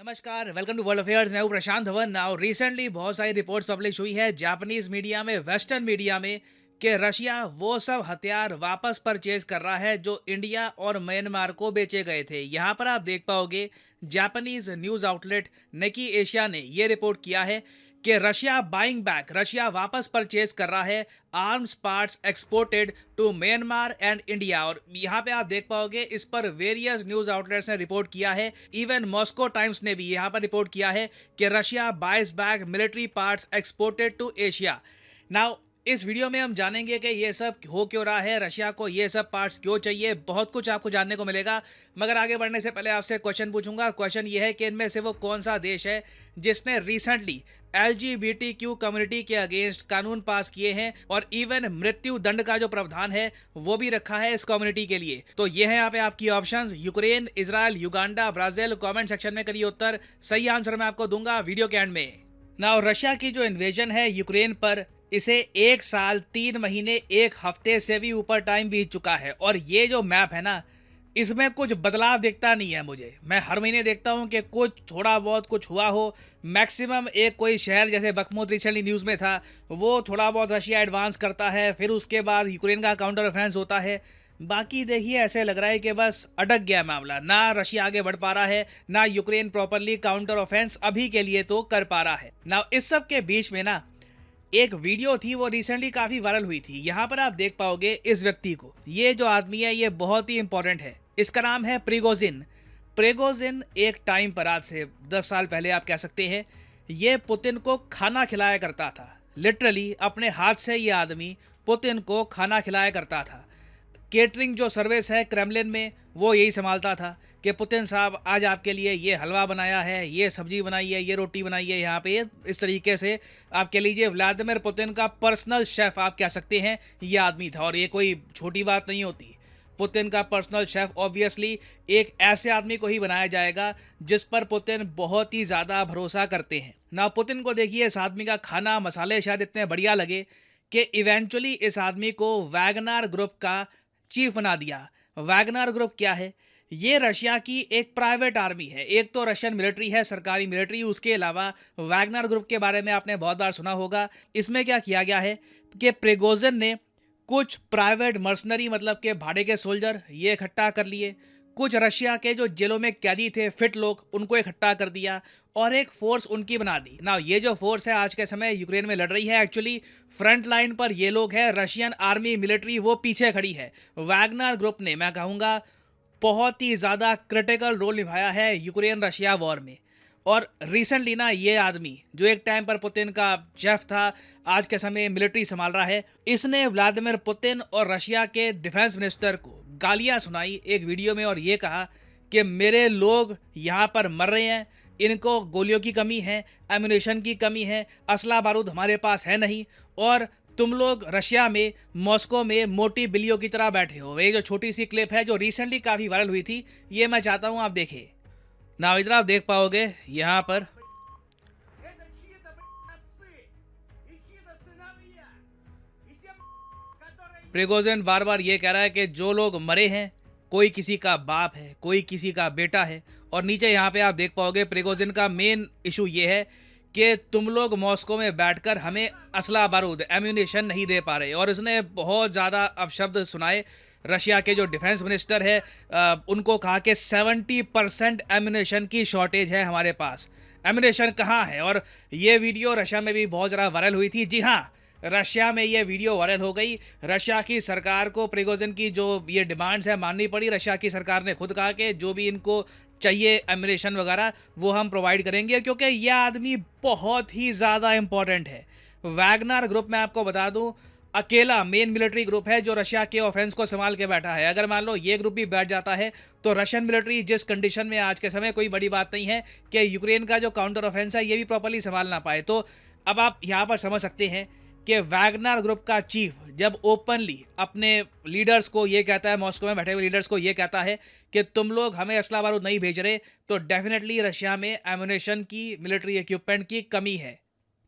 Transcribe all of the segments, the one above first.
नमस्कार, welcome to world affairs. मैं हूं प्रशांत धवन। नाउ रिसेंटली बहुत सारी रिपोर्ट्स पब्लिश हुई है जापानीज मीडिया में, वेस्टर्न मीडिया में, कि रशिया वो सब हथियार वापस परचेज कर रहा है जो इंडिया और म्यांमार को बेचे गए थे। यहां पर आप देख पाओगे Japanese news outlet Nikkei Asia ने ये रिपोर्ट किया है कि रशिया बाइंग बैक, रशिया वापस परचेज कर रहा है arms parts exported to Myanmar and India. और यहाँ पे आप देख पाओगे इस पर वेरियस न्यूज आउटलेट्स ने रिपोर्ट किया है। इवन मॉस्को टाइम्स ने भी यहाँ पर रिपोर्ट किया है कि Russia buys back military parts exported to Asia. Now इस वीडियो में हम जानेंगे कि ये सब हो क्यों रहा है, रशिया को ये सब पार्ट्स क्यों चाहिए, बहुत कुछ आपको जानने को मिलेगा। मगर आगे बढ़ने से पहले आपसे क्वेश्चन पूछूंगा। क्वेश्चन ये है कि इनमें से वो कौन सा देश है जिसने रिसेंटली LGBTQ कम्युनिटी के अगेंस्ट कानून पास किए हैं और इवन मृत्यु दंड का जो प्रावधान है वो भी रखा है इस कम्युनिटी के लिए। तो ये है यहाँ पे आपकी options: Ukraine, Israel, Uganda, Brazil. Comment section में करिए उत्तर, सही आंसर मैं आपको दूंगा वीडियो के एंड में। नाउ रशिया की जो इन्वेजन है यूक्रेन पर, इसे 1 साल 3 महीने 1 हफ्ते से भी ऊपर टाइम बीत चुका है। और ये जो मैप है ना, इसमें कुछ बदलाव दिखता नहीं है मुझे। मैं हर महीने देखता हूँ कि कुछ थोड़ा बहुत कुछ हुआ हो। मैक्सिमम एक कोई शहर जैसे बखमुत रिसेंटली न्यूज़ में था, वो थोड़ा बहुत रशिया एडवांस करता है, फिर उसके बाद यूक्रेन का काउंटर ऑफेंस होता है। बाकी देखिए ऐसे लग रहा है कि बस अटक गया मामला, ना रशिया आगे बढ़ पा रहा है, ना यूक्रेन प्रॉपरली काउंटर ऑफेंस अभी के लिए तो कर पा रहा है। ना इस सब के बीच में ना एक वीडियो थी, वो रिसेंटली काफी वायरल हुई थी। यहाँ पर आप देख पाओगे इस व्यक्ति को। ये जो आदमी है ये बहुत ही इंपॉर्टेंट है। इसका नाम है प्रिगोजिन। प्रिगोजिन एक टाइम पर, आज से 10 साल पहले आप कह सकते हैं, ये पुतिन को खाना खिलाया करता था। लिटरली अपने हाथ से ये आदमी पुतिन को खाना खिलाया करता था। केटरिंग जो सर्विस है क्रेमलिन में, वो यही संभालता था कि पुतिन साहब आज आपके लिए ये हलवा बनाया है, ये सब्जी बनाई है, ये रोटी बनाई है यहाँ पे। इस तरीके से आप कह लीजिए व्लादिमीर पुतिन का पर्सनल शेफ आप कह सकते हैं ये आदमी था। और ये कोई छोटी बात नहीं होती। पुतिन का पर्सनल शेफ ऑब्वियसली एक ऐसे आदमी को ही बनाया जाएगा जिस पर पुतिन बहुत ही ज़्यादा भरोसा करते हैं ना। पुतिन को देखिए इस आदमी का खाना मसाले शायद इतने बढ़िया लगे कि इवेंचुअली इस आदमी को वैगनर ग्रुप का चीफ बना दिया। वैगनर ग्रुप क्या है? ये रशिया की एक प्राइवेट आर्मी है। एक तो रशियन मिलिट्री है, सरकारी मिलिट्री, उसके अलावा वैगनर ग्रुप के बारे में आपने बहुत बार सुना होगा। इसमें क्या किया गया है कि प्रिगोजिन ने कुछ प्राइवेट मर्सनरी, मतलब के भाड़े के सोल्जर, ये इकट्ठा कर लिए। कुछ रशिया के जो जेलों में कैदी थे फिट लोग, उनको इकट्ठा कर दिया और एक फोर्स उनकी बना दी ना। ये जो फोर्स है आज के समय यूक्रेन में लड़ रही है, एक्चुअली फ्रंट लाइन पर ये लोग हैं। रशियन आर्मी मिलिट्री वो पीछे खड़ी है। वैगनर ग्रुप ने, मैं कहूँगा, बहुत ही ज़्यादा क्रिटिकल रोल निभाया है यूक्रेन रशिया वॉर में। और रिसेंटली ना ये आदमी जो एक टाइम पर पुतिन का शेफ था, आज के समय मिलिट्री संभाल रहा है, इसने व्लादिमीर पुतिन और रशिया के डिफेंस मिनिस्टर को गालियां सुनाई एक वीडियो में और ये कहा कि मेरे लोग यहाँ पर मर रहे हैं, इनको गोलियों की कमी है, एम्यूनेशन की कमी है, असला बारूद हमारे पास है नहीं, और तुम लोग रशिया में, मॉस्को में मोटी बिल्लियों की तरह बैठे हो। ये जो छोटी सी क्लिप है जो रिसेंटली काफ़ी वायरल हुई थी, ये मैं चाहता हूँ आप देखें ना। इधर आप देख पाओगे यहाँ पर Это чьи-то отцы и чьи-то сыновья. И те, которые... प्रिगोजिन बार बार ये कह रहा है कि जो लोग मरे हैं, कोई किसी का बाप है, कोई किसी का बेटा है। और नीचे यहाँ पे आप देख पाओगे प्रिगोजिन का मेन इशू ये है कि तुम लोग मॉस्को में बैठकर हमें असला बारूद, एम्यूनेशन नहीं दे पा रहे। और इसने बहुत ज़्यादा अपशब्द सुनाए। रशिया के जो डिफेंस मिनिस्टर है उनको कहा कि 70% एम्यूनेशन की शॉर्टेज है हमारे पास। एम्यूनेशन कहाँ है? और ये वीडियो रशिया में भी बहुत ज़्यादा वायरल हुई थी। जी हाँ, रशिया में ये वीडियो वायरल हो गई। रशिया की सरकार को प्रिगोजिन की जो ये डिमांड्स है माननी पड़ी। रशिया की सरकार ने खुद कहा कि जो भी इनको चाहिए एम्यूनेशन वगैरह वो हम प्रोवाइड करेंगे, क्योंकि यह आदमी बहुत ही ज़्यादा इंपॉर्टेंट है। वैगनर ग्रुप, मैं आपको बता दूं, अकेला मेन मिलिट्री ग्रुप है जो रशिया के ऑफेंस को संभाल के बैठा है। अगर मान लो ये ग्रुप भी बैठ जाता है तो रशियन मिलिट्री जिस कंडीशन में आज के समय, कोई बड़ी बात नहीं है कि यूक्रेन का जो काउंटर ऑफेंस है ये भी प्रॉपरली संभाल ना पाए। तो अब आप यहाँ पर समझ सकते हैं कि वैगनर ग्रुप का चीफ जब ओपनली अपने लीडर्स को ये कहता है, मॉस्को में बैठे हुए लीडर्स को ये कहता है कि तुम लोग हमें असला बारूद नहीं भेज रहे, तो डेफिनेटली रशिया में एम्यूनेशन की, मिलिट्री इक्विपमेंट की कमी है।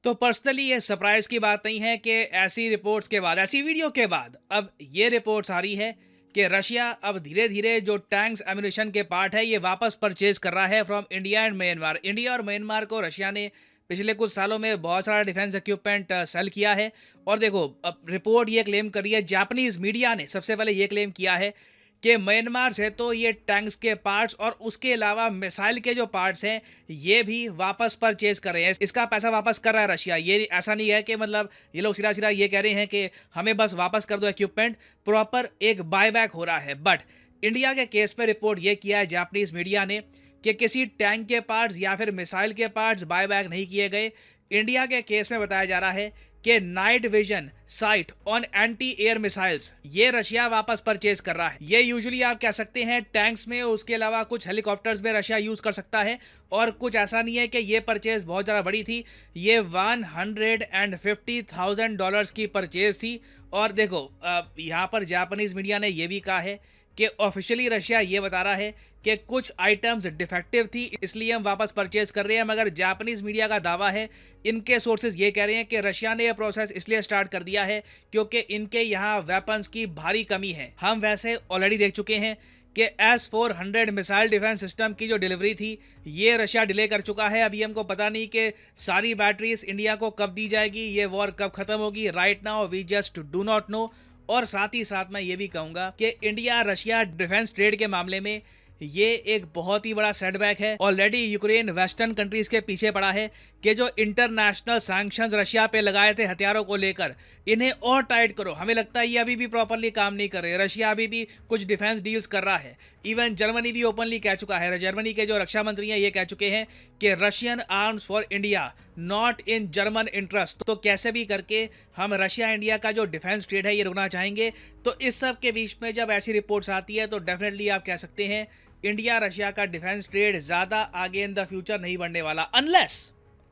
तो पर्सनली ये सरप्राइज की बात नहीं है कि ऐसी रिपोर्ट्स के बाद, ऐसी वीडियो के बाद अब ये रिपोर्ट्स आ रही है कि रशिया अब धीरे धीरे जो टैंक्स एम्यूनिशन के पार्ट है ये वापस परचेज कर रहा है from India and Myanmar. India और म्यांमार को रशिया ने पिछले कुछ सालों में बहुत सारा डिफेंस इक्विपमेंट सेल किया है। और देखो, अब रिपोर्ट ये क्लेम करी है, जापानीज मीडिया ने सबसे पहले ये क्लेम किया है कि म्यांमार से तो ये टैंक्स के पार्ट्स और उसके अलावा मिसाइल के जो पार्ट्स हैं ये भी वापस परचेज कर रहे हैं। इसका पैसा वापस कर रहा है रशिया। ये ऐसा नहीं है कि मतलब ये लोग सीधा सीधा ये कह रहे हैं कि हमें बस वापस कर दो इक्विपमेंट, प्रॉपर एक बायबैक हो रहा है। बट इंडिया के केस में रिपोर्ट ये किया है जापानीज मीडिया ने कि किसी टैंक के पार्ट्स या फिर मिसाइल के पार्ट्स बायबैक नहीं किए गए। इंडिया के केस में बताया जा रहा है कि night vision site on anti air missiles ये रशिया वापस परचेज कर रहा है। ये यूजुअली आप कह सकते हैं टैंक्स में, उसके अलावा कुछ हेलीकॉप्टर्स में रशिया यूज कर सकता है। और कुछ ऐसा नहीं है कि ये परचेज बहुत ज़्यादा बड़ी थी, ये $150,000 की परचेज थी। और देखो, यहाँ पर जापानीज मीडिया ने यह भी कहा है कि ऑफिशियली रशिया ये बता रहा है कि कुछ आइटम्स डिफेक्टिव थी इसलिए हम वापस परचेज कर रहे हैं। मगर जापानीज मीडिया का दावा है, इनके सोर्सेज ये कह रहे हैं कि रशिया ने यह प्रोसेस इसलिए स्टार्ट कर दिया है क्योंकि इनके यहाँ वेपन्स की भारी कमी है। हम वैसे ऑलरेडी देख चुके हैं कि S-400 मिसाइल डिफेंस सिस्टम की जो डिलीवरी थी ये रशिया डिले कर चुका है। अभी हमको पता नहीं कि सारी बैटरीज इंडिया को कब दी जाएगी, ये वॉर कब खत्म होगी। Right now we just do not know. और साथ ही साथ मैं ये भी कहूंगा कि इंडिया रशिया डिफेंस ट्रेड के मामले में ये एक बहुत ही बड़ा सेटबैक है। ऑलरेडी यूक्रेन वेस्टर्न कंट्रीज के पीछे पड़ा है कि जो इंटरनेशनल सैंक्शंस रशिया पे लगाए थे हथियारों को लेकर, इन्हें और टाइट करो। हमें लगता है ये अभी भी प्रॉपरली काम नहीं कर रहे। रशिया अभी भी कुछ डिफेंस डील्स कर रहा है। इवन जर्मनी भी ओपनली कह चुका है, जर्मनी के जो रक्षा मंत्री हैं ये कह चुके हैं कि Russian arms for India not in German interest. तो कैसे भी करके हम रशिया इंडिया का जो डिफेंस ट्रेड है ये रुकना चाहेंगे। तो इस सब के बीच में जब ऐसी रिपोर्ट्स आती है तो डेफिनेटली आप कह सकते हैं इंडिया रशिया का डिफेंस ट्रेड ज़्यादा आगे इन द फ्यूचर नहीं बढ़ने वाला,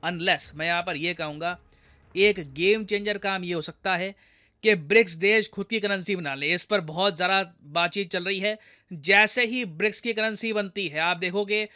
अनलेस मैं यहाँ पर ये कहूँगा एक गेम चेंजर काम ये हो सकता है कि ब्रिक्स देश खुद की करेंसी बना ले। इस पर बहुत ज़्यादा बातचीत चल रही है। जैसे ही ब्रिक्स की करेंसी बनती है आप देखोगे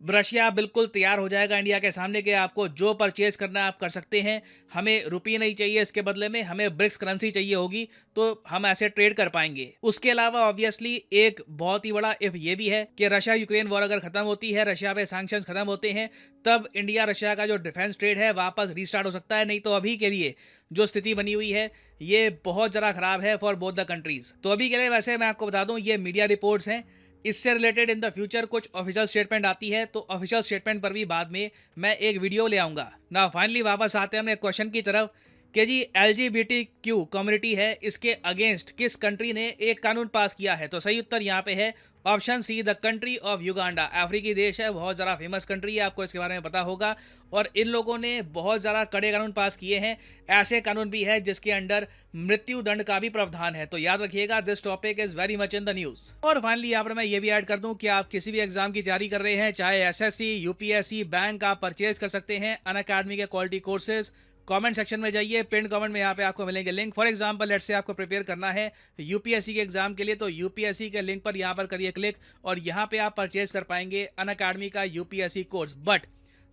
रशिया बिल्कुल तैयार हो जाएगा इंडिया के सामने कि आपको जो परचेज करना है आप कर सकते हैं, हमें रुपये नहीं चाहिए, इसके बदले में हमें ब्रिक्स करेंसी चाहिए होगी तो हम ऐसे ट्रेड कर पाएंगे। उसके अलावा ऑब्वियसली एक बहुत ही बड़ा इफ ये भी है कि रशिया यूक्रेन वॉर अगर खत्म होती है, रशिया पे सैंक्शंस खत्म होते हैं, तब इंडिया रशिया का जो डिफेंस ट्रेड है वापस रीस्टार्ट हो सकता है। नहीं तो अभी के लिए जो स्थिति बनी हुई है ये बहुत ज़्यादा खराब है फॉर बोथ द कंट्रीज। तो अभी के लिए वैसे मैं आपको बता दूं ये मीडिया रिपोर्ट्स हैं, इससे रिलेटेड इन द फ्यूचर कुछ ऑफिशियल स्टेटमेंट आती है तो ऑफिशियल स्टेटमेंट पर भी बाद में मैं एक वीडियो ले आऊँगा ना। फाइनली वापस आते हैं अपने क्वेश्चन की तरफ कि जी LGBTQ कम्युनिटी है, इसके अगेंस्ट किस कंट्री ने एक कानून पास किया है। तो सही उत्तर यहाँ पे है option C, the country of Uganda. अफ्रीकी देश है, बहुत ज़्यादा फेमस कंट्री है, आपको इसके बारे में पता होगा। और इन लोगों ने बहुत ज़्यादा कड़े कानून पास किए हैं। ऐसे कानून भी है जिसके अंडर मृत्यु दंड का भी प्रावधान है। तो याद रखिएगा, this topic is very much in the news. और फाइनली यहाँ पर मैं ये भी ऐड कर दूं कि आप किसी भी एग्जाम की तैयारी कर रहे हैं, चाहे SSC, UPSC, बैंक, आप परचेज कर सकते हैं अनअकैडमी के क्वालिटी कोर्सेज। कमेंट सेक्शन में जाइए, पिन कमेंट में यहाँ पे आपको मिलेंगे link. For example let's say आपको प्रिपेयर करना है UPSC के एग्जाम के लिए, तो UPSC के लिंक पर यहाँ पर करिए क्लिक और यहाँ पे आप परचेज कर पाएंगे अनअकैडमी का UPSC कोर्स। बट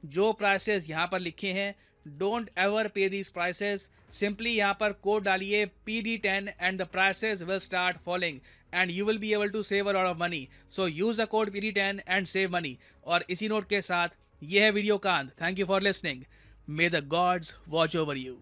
जो प्राइसेस यहाँ पर लिखे हैं, don't ever pay these prices. Simply यहाँ पर कोड डालिए PD10 and the prices will start falling and you will be able to save a lot of money. So use the code PD10 and save money. और इसी note के साथ ये है video का अंत। Thank you for listening. May the gods watch over you.